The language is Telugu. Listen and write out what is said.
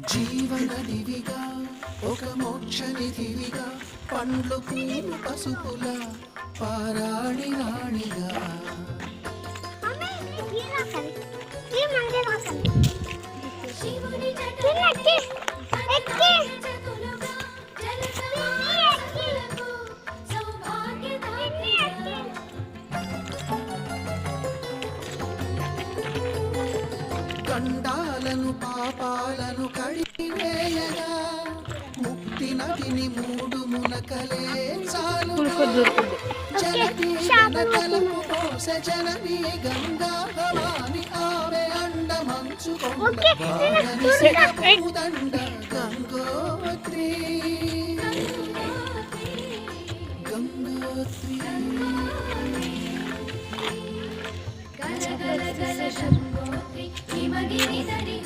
జీవనదివిగా ఒక మోక్షనిధివిగా పండ్లు పూలు పసుపుల పారాడి రాణిగా గండాలను పాపాలను కడివేయగా ముక్తి నదిని మూడు మునకలే చాలుగా జలతీరనకలకు పోస జననీ గంగా భవాని ఆమె అండ మంచు దండ గంగోత్రి గంగోత్రి గల గల గల శంభోత్రి హిమగిరి దరి